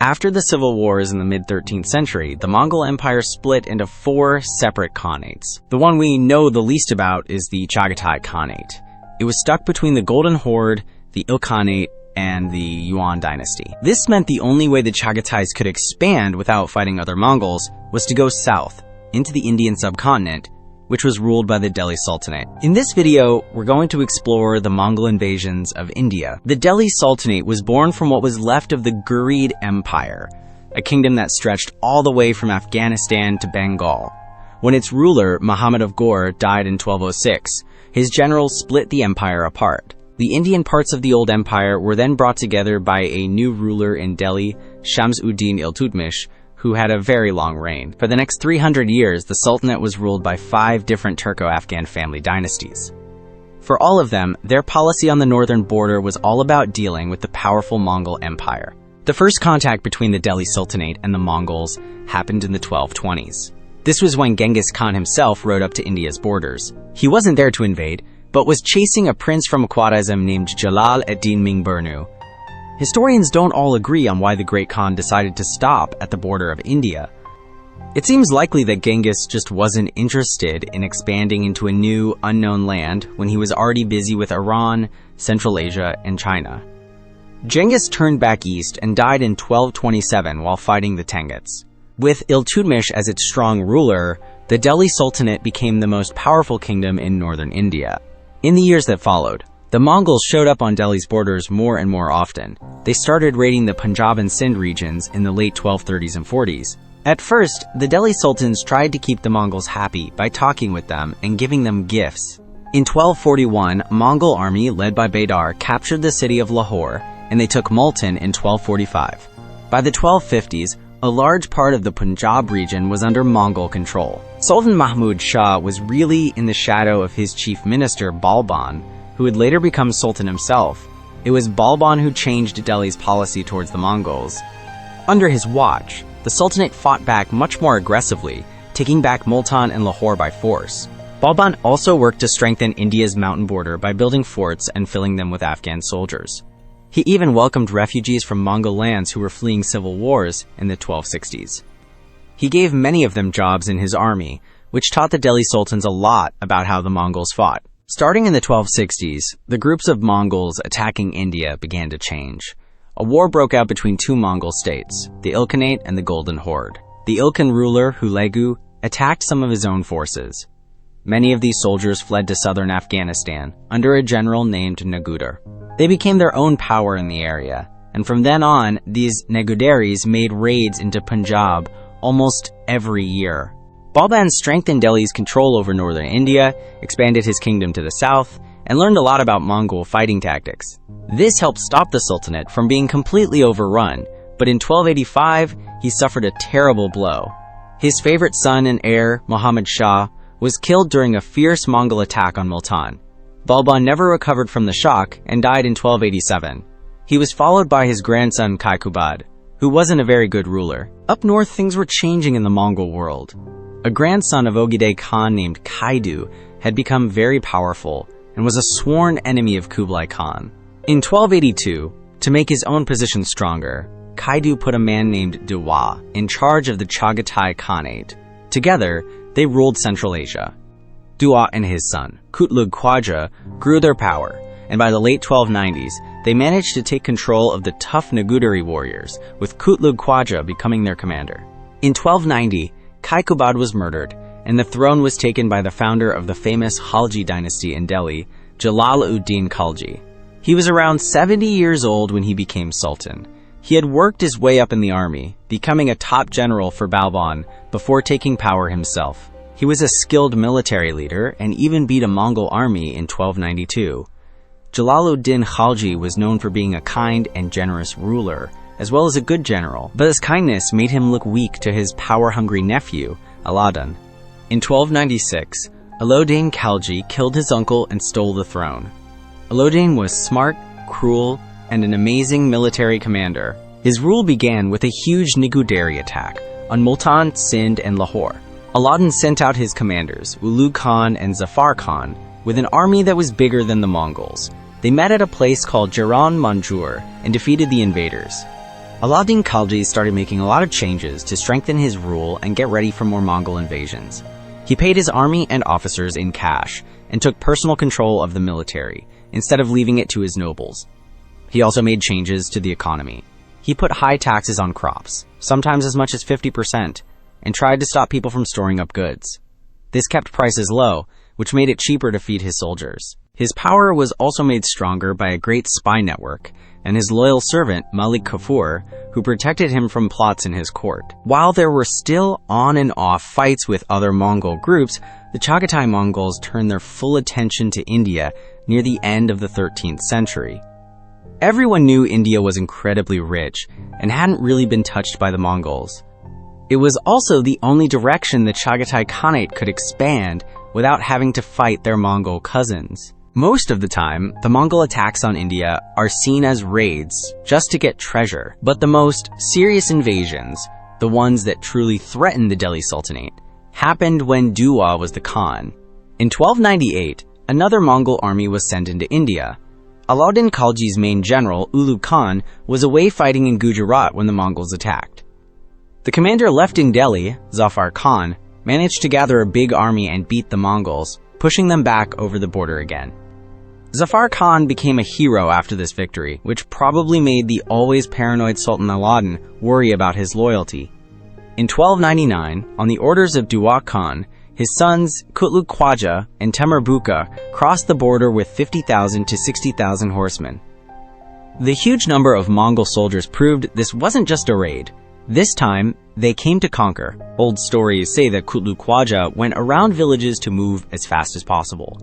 After the civil wars in the mid-13th century, the Mongol Empire split into 4 separate khanates. The one we know the least about is the Chagatai Khanate. It was stuck between the Golden Horde, the Ilkhanate, and the Yuan dynasty. This meant the only way the Chagatais could expand without fighting other Mongols was to go south, into the Indian subcontinent, which was ruled by the Delhi Sultanate. In this video, we're going to explore the Mongol invasions of India. The Delhi Sultanate was born from what was left of the Ghurid Empire, a kingdom that stretched all the way from Afghanistan to Bengal. When its ruler, Muhammad of Ghor, died in 1206, his generals split the empire apart. The Indian parts of the old empire were then brought together by a new ruler in Delhi, Shams-ud-Din Iltutmish, who had a very long reign. For the next 300 years, the Sultanate was ruled by 5 different Turko-Afghan family dynasties. For all of them, their policy on the northern border was all about dealing with the powerful Mongol Empire. The first contact between the Delhi Sultanate and the Mongols happened in the 1220s. This was when Genghis Khan himself rode up to India's borders. He wasn't there to invade, but was chasing a prince from Khwarezm named Jalal ad-Din Mingburnu. Historians don't all agree on why the Great Khan decided to stop at the border of India. It seems likely that Genghis just wasn't interested in expanding into a new, unknown land when he was already busy with Iran, Central Asia, and China. Genghis turned back east and died in 1227 while fighting the Tenghits. With Iltutmish as its strong ruler, the Delhi Sultanate became the most powerful kingdom in northern India. In the years that followed, the Mongols showed up on Delhi's borders more and more often. They started raiding the Punjab and Sindh regions in the late 1230s and 40s. At first, the Delhi Sultans tried to keep the Mongols happy by talking with them and giving them gifts. In 1241, a Mongol army led by Baydar captured the city of Lahore, and they took Multan in 1245. By the 1250s, a large part of the Punjab region was under Mongol control. Sultan Mahmud Shah was really in the shadow of his chief minister, Balban, who would later become Sultan himself. It was Balban who changed Delhi's policy towards the Mongols. Under his watch, the Sultanate fought back much more aggressively, taking back Multan and Lahore by force. Balban also worked to strengthen India's mountain border by building forts and filling them with Afghan soldiers. He even welcomed refugees from Mongol lands who were fleeing civil wars in the 1260s. He gave many of them jobs in his army, which taught the Delhi Sultans a lot about how the Mongols fought. Starting in the 1260s, the groups of Mongols attacking India began to change. A war broke out between 2 Mongol states, the Ilkhanate and the Golden Horde. The Ilkhan ruler, Hulegu, attacked some of his own forces. Many of these soldiers fled to southern Afghanistan under a general named Nagudar. They became their own power in the area, and from then on, these Nagudaris made raids into Punjab almost every year. Balban strengthened Delhi's control over northern India, expanded his kingdom to the south, and learned a lot about Mongol fighting tactics. This helped stop the Sultanate from being completely overrun, but in 1285, he suffered a terrible blow. His favorite son and heir, Muhammad Shah, was killed during a fierce Mongol attack on Multan. Balban never recovered from the shock and died in 1287. He was followed by his grandson Kaikubad, who wasn't a very good ruler. Up north, things were changing in the Mongol world. A grandson of Ogedei Khan named Kaidu had become very powerful and was a sworn enemy of Kublai Khan. In 1282, to make his own position stronger, Kaidu put a man named Dewa in charge of the Chagatai Khanate. Together, they ruled Central Asia. Dewa and his son, Kutlug Khwaja, grew their power, and by the late 1290s, they managed to take control of the tough Nagudari warriors, with Kutlug Khwaja becoming their commander. In 1290, Kaikubad was murdered, and the throne was taken by the founder of the famous Khalji dynasty in Delhi, Jalal-ud-Din Khalji. He was around 70 years old when he became sultan. He had worked his way up in the army, becoming a top general for Balban before taking power himself. He was a skilled military leader and even beat a Mongol army in 1292. Jalal-ud-Din Khalji was known for being a kind and generous ruler, as well as a good general, but his kindness made him look weak to his power-hungry nephew, Aladdin. In 1296, Alauddin Khalji killed his uncle and stole the throne. Alauddin was smart, cruel, and an amazing military commander. His rule began with a huge Nigudari attack on Multan, Sindh, and Lahore. Aladdin sent out his commanders, Ulugh Khan and Zafar Khan, with an army that was bigger than the Mongols. They met at a place called Jaran Manjur and defeated the invaders. Alauddin Khalji started making a lot of changes to strengthen his rule and get ready for more Mongol invasions. He paid his army and officers in cash and took personal control of the military, instead of leaving it to his nobles. He also made changes to the economy. He put high taxes on crops, sometimes as much as 50%, and tried to stop people from storing up goods. This kept prices low, which made it cheaper to feed his soldiers. His power was also made stronger by a great spy network and his loyal servant, Malik Kafur, who protected him from plots in his court. While there were still on and off fights with other Mongol groups, the Chagatai Mongols turned their full attention to India near the end of the 13th century. Everyone knew India was incredibly rich and hadn't really been touched by the Mongols. It was also the only direction the Chagatai Khanate could expand without having to fight their Mongol cousins. Most of the time, the Mongol attacks on India are seen as raids just to get treasure, but the most serious invasions, the ones that truly threatened the Delhi Sultanate, happened when Duwa was the Khan. In 1298, another Mongol army was sent into India. Alauddin Khalji's main general, Ulu Khan, was away fighting in Gujarat when the Mongols attacked. The commander left in Delhi, Zafar Khan, managed to gather a big army and beat the Mongols, pushing them back over the border again. Zafar Khan became a hero after this victory, which probably made the always paranoid Sultan Alauddin worry about his loyalty. In 1299, on the orders of Duwa Khan, his sons Kutluk Khwaja and Temur Buka crossed the border with 50,000 to 60,000 horsemen. The huge number of Mongol soldiers proved this wasn't just a raid. This time, they came to conquer. Old stories say that Kutluk Khwaja went around villages to move as fast as possible.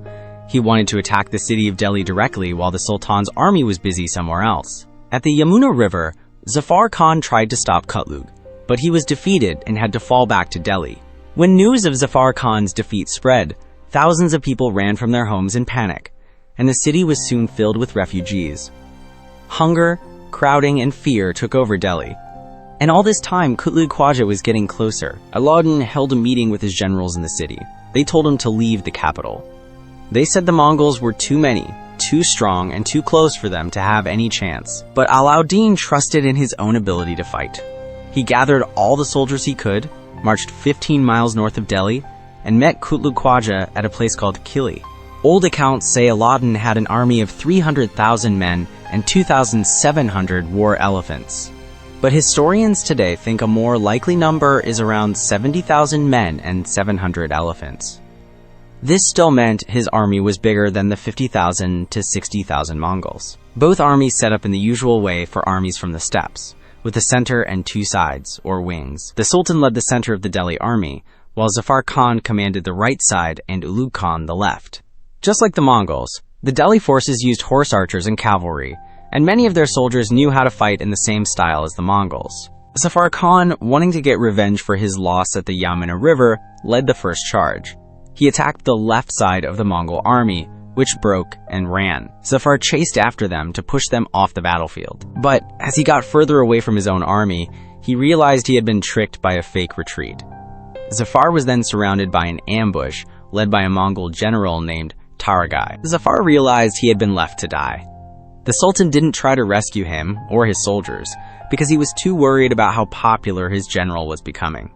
He wanted to attack the city of Delhi directly while the Sultan's army was busy somewhere else. At the Yamuna River, Zafar Khan tried to stop Kutluk, but he was defeated and had to fall back to Delhi. When news of Zafar Khan's defeat spread, thousands of people ran from their homes in panic, and the city was soon filled with refugees. Hunger, crowding, and fear took over Delhi. And all this time, Kutluk Khwaja was getting closer. Alauddin held a meeting with his generals in the city. They told him to leave the capital. They said the Mongols were too many, too strong, and too close for them to have any chance. But Alauddin trusted in his own ability to fight. He gathered all the soldiers he could, marched 15 miles north of Delhi, and met Kutluk Khwaja at a place called Kili. Old accounts say Alauddin had an army of 300,000 men and 2,700 war elephants. But historians today think a more likely number is around 70,000 men and 700 elephants. This still meant his army was bigger than the 50,000 to 60,000 Mongols. Both armies set up in the usual way for armies from the steppes, with a center and two sides, or wings. The Sultan led the center of the Delhi army, while Zafar Khan commanded the right side and Ulu Khan the left. Just like the Mongols, the Delhi forces used horse archers and cavalry, and many of their soldiers knew how to fight in the same style as the Mongols. Zafar Khan, wanting to get revenge for his loss at the Yamuna River, led the first charge. He attacked the left side of the Mongol army, which broke and ran. Zafar chased after them to push them off the battlefield. But as he got further away from his own army, he realized he had been tricked by a fake retreat. Zafar was then surrounded by an ambush led by a Mongol general named Taragai. Zafar realized he had been left to die. The Sultan didn't try to rescue him or his soldiers because he was too worried about how popular his general was becoming.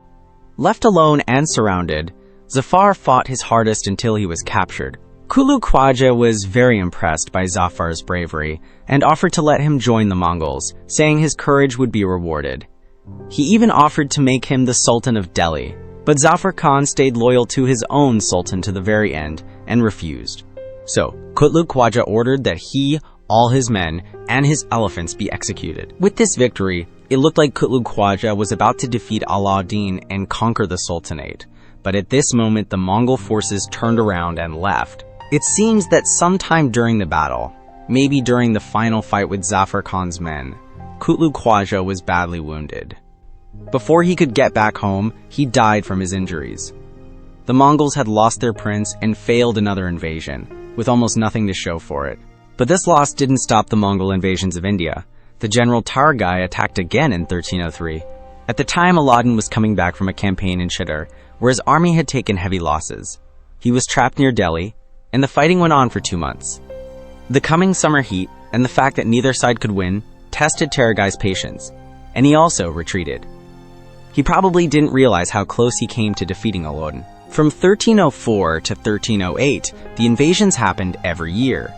Left alone and surrounded, Zafar fought his hardest until he was captured. Kutluk Khwaja was very impressed by Zafar's bravery and offered to let him join the Mongols, saying his courage would be rewarded. He even offered to make him the Sultan of Delhi, but Zafar Khan stayed loyal to his own Sultan to the very end and refused. So, Kutluk Khwaja ordered that he, all his men, and his elephants be executed. With this victory, it looked like Kutluk Khwaja was about to defeat Alauddin and conquer the Sultanate. But at this moment, the Mongol forces turned around and left. It seems that sometime during the battle, maybe during the final fight with Zafar Khan's men, Kutluk Khwaja was badly wounded. Before he could get back home, he died from his injuries. The Mongols had lost their prince and failed another invasion, with almost nothing to show for it. But this loss didn't stop the Mongol invasions of India. The general Taragai attacked again in 1303. At the time, Alauddin was coming back from a campaign in Histoer, where his army had taken heavy losses. He was trapped near Delhi, and the fighting went on for 2 months. The coming summer heat, and the fact that neither side could win, tested Taragai's patience. and he also retreated. He probably didn't realize how close he came to defeating Olodin. From 1304 to 1308, the invasions happened every year.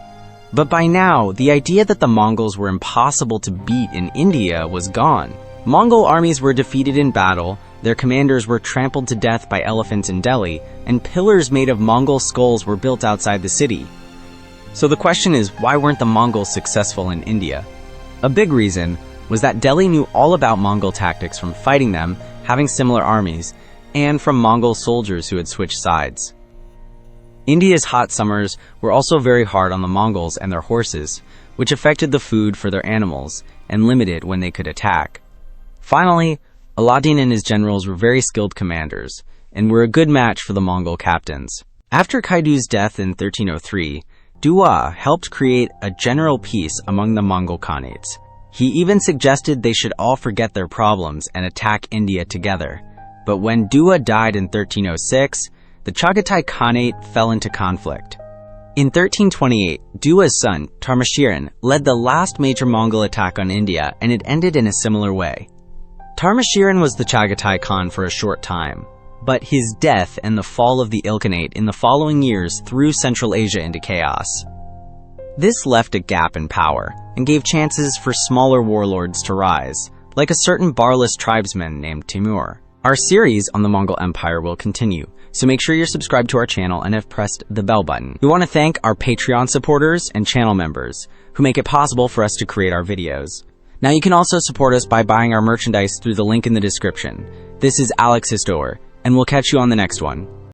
But by now, the idea that the Mongols were impossible to beat in India was gone. Mongol armies were defeated in battle, their commanders were trampled to death by elephants in Delhi, and pillars made of Mongol skulls were built outside the city. So the question is, why weren't the Mongols successful in India? A big reason was that Delhi knew all about Mongol tactics from fighting them, having similar armies, and from Mongol soldiers who had switched sides. India's hot summers were also very hard on the Mongols and their horses, which affected the food for their animals and limited when they could attack. Finally, Alauddin and his generals were very skilled commanders and were a good match for the Mongol captains. After Kaidu's death in 1303, Dua helped create a general peace among the Mongol Khanates. He even suggested they should all forget their problems and attack India together. But when Dua died in 1306, the Chagatai Khanate fell into conflict. In 1328, Dua's son, Tarmashirin, led the last major Mongol attack on India, and it ended in a similar way. Tarmashirin was the Chagatai Khan for a short time, but his death and the fall of the Ilkhanate in the following years threw Central Asia into chaos. This left a gap in power and gave chances for smaller warlords to rise, like a certain Barless tribesman named Timur. Our series on the Mongol Empire will continue, so make sure you're subscribed to our channel and have pressed the bell button. We want to thank our Patreon supporters and channel members who make it possible for us to create our videos. Now you can also support us by buying our merchandise through the link in the description. This is Alex Histoer, and we'll catch you on the next one.